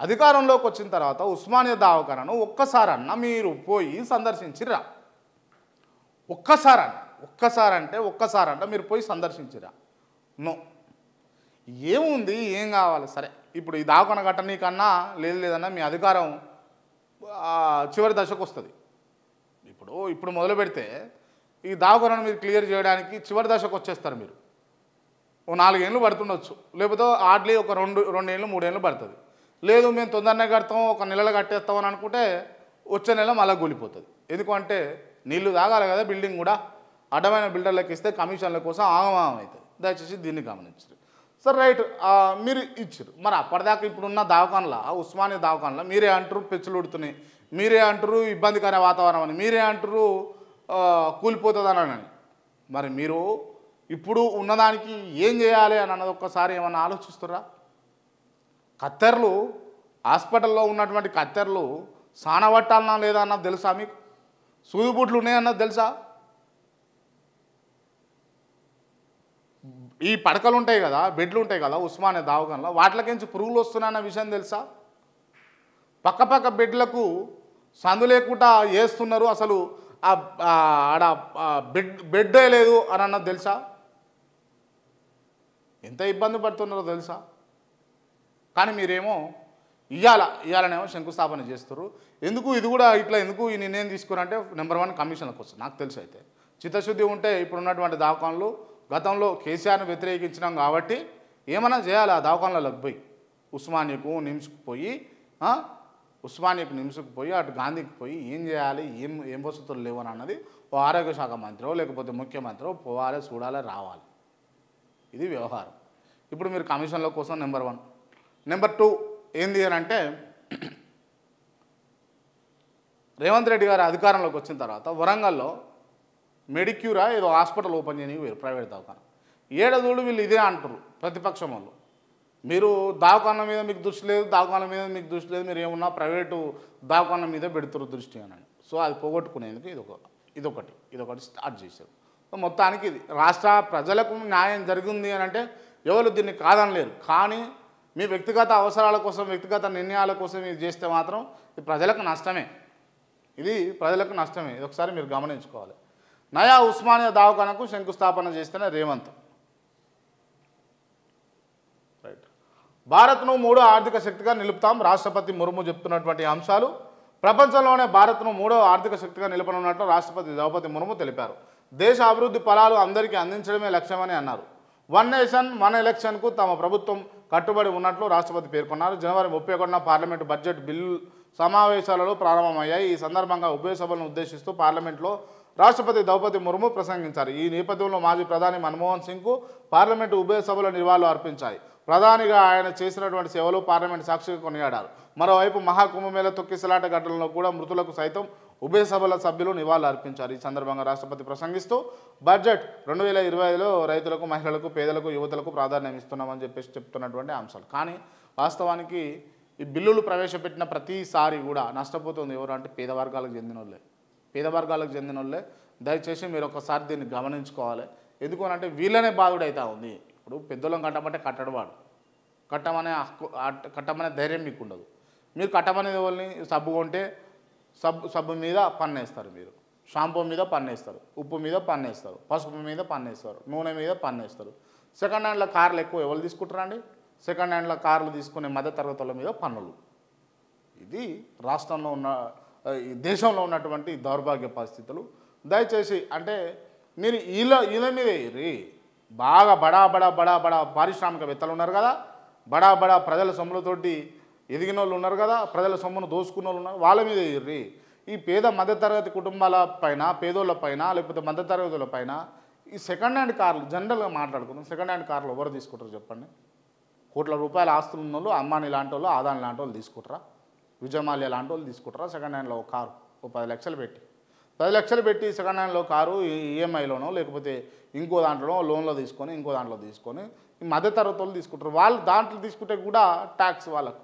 అధికారంలోకి వచ్చిన తర్వాత ఉస్మానియా దవాఖానను ఒక్కసారన్నా మీరు పోయి సందర్శించిర్రా? ఒక్కసారంటే మీరు పోయి సందర్శించిరా? నో. ఏముంది, ఏం కావాలి? సరే, ఇప్పుడు ఈ దవాఖాన కట్టనీకన్నా లేదన్నా మీ అధికారం చివరి దశకు వస్తుంది. ఇప్పుడు మొదలు పెడితే ఈ దవాఖానను మీరు క్లియర్ చేయడానికి చివరి దశకు వచ్చేస్తారు. మీరు ఓ 4 ఏళ్ళు పడుతుండొచ్చు, లేకపోతే హార్డ్లీ ఒక 2 ఏళ్ళు 3 ఏళ్ళు పడుతుంది. లేదు మేము తొందరనే కడతాం, ఒక నెలలో కట్టేస్తామని అనుకుంటే వచ్చే నెల మళ్ళీ కూలిపోతుంది. ఎందుకంటే నీళ్లు తాగాలి కదా, బిల్డింగ్ కూడా అడ్డమైన బిల్డర్లకు ఇస్తే కమిషన్ల కోసం ఆగమాగం అవుతుంది. దయచేసి దీన్ని గమనించారు. సరే, రైట్, మీరు ఇచ్చారు. మరి అప్పటిదాకా ఇప్పుడున్న దవాఖానలో, ఉస్మానియా దవాఖానలో మీరే అంటారు పెచ్చులు ఉడుతున్నాయి, మీరే అంటారు ఇబ్బందికర వాతావరణం అని, మీరే అంటారు కూలిపోతుందని. మరి మీరు ఇప్పుడు ఉన్నదానికి ఏం చేయాలి అని అన్నది ఒక్కసారి ఏమన్నా ఆలోచిస్తుర్రా? కత్తెరలు, హాస్పిటల్లో ఉన్నటువంటి కత్తెరలు సానబట్టాలన్నా లేదా అన్నది తెలుసా మీకు? సూదిబుట్లు ఉన్నాయన్నది తెలుసా? ఈ పడకలు ఉంటాయి కదా, బెడ్లు ఉంటాయి కదా ఉస్మానియా దవాఖానలో, వాటిలోకించి పురుగులు వస్తున్నాయన్న విషయం తెలుసా? పక్క బెడ్లకు సందు లేకుండా వేస్తున్నారు, అసలు ఆడ బెడ్డే లేదు అని అన్నది తెలుసా? ఎంత ఇబ్బంది పడుతున్నారో తెలుసా? కానీ మీరేమో ఇయ్యాలనేమో శంకుస్థాపన చేస్తారు. ఎందుకు ఇది కూడా ఇట్లా ఎందుకు ఈ నిర్ణయం తీసుకున్నారంటే నెంబర్ 1 కమిషన్లకు వస్తుంది. నాకు తెలుసు. అయితే చిత్తశుద్ధి ఉంటే ఇప్పుడున్నటువంటి దవాఖానలు గతంలో కేసీఆర్ను వ్యతిరేకించినాం కాబట్టి ఏమైనా చేయాలి. ఆ దవాఖానలకు పోయి ఉస్మానియాకు నిమ్స్కు పోయి అటు గాంధీకి పోయి ఏం చేయాలి, ఏం వసతులు లేవని అన్నది ఓ ఆరోగ్య శాఖ మంత్రో లేకపోతే ముఖ్యమంత్రో పోవాలి, చూడాలి, రావాలి. ఇది వ్యవహారం. ఇప్పుడు మీరు కమిషన్ల కోసం నెంబర్ 1. నెంబర్ 2 ఏంది అని అంటే, రేవంత్ రెడ్డి గారు అధికారంలోకి వచ్చిన తర్వాత వరంగల్లో మెడిక్యూరా ఏదో హాస్పిటల్ ఓపెన్ చేయని ప్రైవేట్ దవాఖాన. ఏడదోడు వీళ్ళు ఇదే అంటారు ప్రతిపక్షం వాళ్ళు. మీరు దవాఖాన మీద మీకు దృష్టి లేదు, మీరు ఏమన్నా ప్రైవేటు దవాఖాన మీద పెడుతురు దృష్టి అని. సో అది పోగొట్టుకునేందుకు ఇదొకటి స్టార్ట్ చేశారు. మొత్తానికి ఇది రాష్ట్ర ప్రజలకు న్యాయం జరిగింది అని అంటే ఎవరు దీన్ని కాదనలేరు. కానీ మీ వ్యక్తిగత అవసరాల కోసం, వ్యక్తిగత నిర్ణయాల కోసం ఇది చేస్తే మాత్రం ఇది ప్రజలకు నష్టమే. ఇది ఒకసారి మీరు గమనించుకోవాలి. నయా ఉస్మానియా దవాఖానకు శంకుస్థాపన చేస్తేనే రేవంత్. రైట్. భారత్ను 3వ ఆర్థిక శక్తిగా నిలుపుతాం, రాష్ట్రపతి ముర్ము చెప్తున్నటువంటి అంశాలు. ప్రపంచంలోనే భారత్ను 3వ ఆర్థిక శక్తిగా నిలపనున్నట్లు రాష్ట్రపతి ద్రౌపది ముర్ము తెలిపారు. దేశ అభివృద్ధి ఫలాలు అందరికీ అందించడమే లక్ష్యమని అన్నారు. 1 నేషన్ 1 ఎలక్షన్కు తమ ప్రభుత్వం కట్టుబడి ఉన్నట్లు రాష్ట్రపతి పేర్కొన్నారు. జనవరి 31న పార్లమెంటు బడ్జెట్ బిల్లు సమావేశాలలో ప్రారంభమయ్యాయి. ఈ సందర్భంగా ఉభయ సభలను ఉద్దేశిస్తూ పార్లమెంట్లో రాష్ట్రపతి ద్రౌపది ముర్ము ప్రసంగించారు. ఈ నేపథ్యంలో మాజీ ప్రధాని మన్మోహన్ సింగ్కు పార్లమెంటు ఉభయ సభలు నివాళులు అర్పించాయి. ప్రధానిగా ఆయన చేసినటువంటి సేవలు పార్లమెంటు సాక్షిగా కొనియాడారు. మరోవైపు మహాకుంభమేళ తొక్కిసలాట ఘటనలో కూడా మృతులకు సైతం ఉభయ సభల సభ్యులు నివాళులు అర్పించారు. ఈ సందర్భంగా రాష్ట్రపతి ప్రసంగిస్తూ బడ్జెట్ 2025లో రైతులకు, మహిళలకు, పేదలకు, యువతలకు ప్రాధాన్యం ఇస్తున్నామని చెప్తున్నటువంటి అంశాలు. కానీ వాస్తవానికి ఈ బిల్లులు ప్రవేశపెట్టిన ప్రతిసారి కూడా నష్టపోతుంది ఎవరు అంటే పేద వర్గాలకు చెందిన వాళ్ళే. దయచేసి మీరు ఒకసారి దీన్ని గమనించుకోవాలి. ఎందుకు అంటే వీళ్ళనే బాధుడైతా ఉంది. ఇప్పుడు పెద్దోళ్ళం కట్టమంటే కట్టడవాడు, కట్టమనే ధైర్యం మీకు ఉండదు. మీరు కట్టమనేది వాళ్ళని సబ్బు కొంటే సబ్బు మీద పన్నేస్తారు, మీరు షాంపూ మీద పన్నేస్తారు, ఉప్పు మీద పన్నేస్తారు, పసుపు మీద పన్నేస్తారు, నూనె మీద పన్నేస్తారు. సెకండ్ హ్యాండ్ల కార్లు ఎక్కువ ఎవరు తీసుకుంటారండి? సెకండ్ హ్యాండ్ల కార్లు తీసుకునే మధ్య తరగతుల మీద పన్నులు. ఇది రాష్ట్రంలో ఉన్న, ఈ దేశంలో ఉన్నటువంటి దౌర్భాగ్య పరిస్థితులు. దయచేసి అంటే మీరు వీళ్ళ మీద బాగా బడా పారిశ్రామికవేత్తలు ఉన్నారు కదా, బడా ప్రజల సొమ్ములతోటి ఎదిగిన వాళ్ళు ఉన్నారు కదా, ప్రజల సొమ్మును దోసుకున్న వాళ్ళు ఉన్నారు, వాళ్ళ మీద ఈ పేద మధ్యతరగతి కుటుంబాల పైన, పేదోళ్ళ పైన, లేకపోతే మధ్యతరగతుల పైన ఈ సెకండ్ హ్యాండ్ కార్లు జనరల్గా మాట్లాడుకున్నాం. సెకండ్ హ్యాండ్ కార్లు ఎవరు తీసుకుంటారు చెప్పండి? కోట్ల రూపాయల ఆస్తులు ఉన్న వాళ్ళు, అంబానీ లాంటి వాళ్ళు, ఆదాని లాంటి వాళ్ళు తీసుకుంటారా? విజయమాల్య లాంటి వాళ్ళు తీసుకుంటారా? సెకండ్ హ్యాండ్లో ఒక కారు 10 లక్షలు పెట్టి సెకండ్ హ్యాండ్లో కారు ఈఎంఐలోనో లేకపోతే ఇంకో దాంట్లో లోన్లో తీసుకొని ఈ మధ్యతరగతి వాళ్ళు తీసుకుంటారు. వాళ్ళు దాంట్లో తీసుకుంటే కూడా ట్యాక్స్ వాళ్ళకు.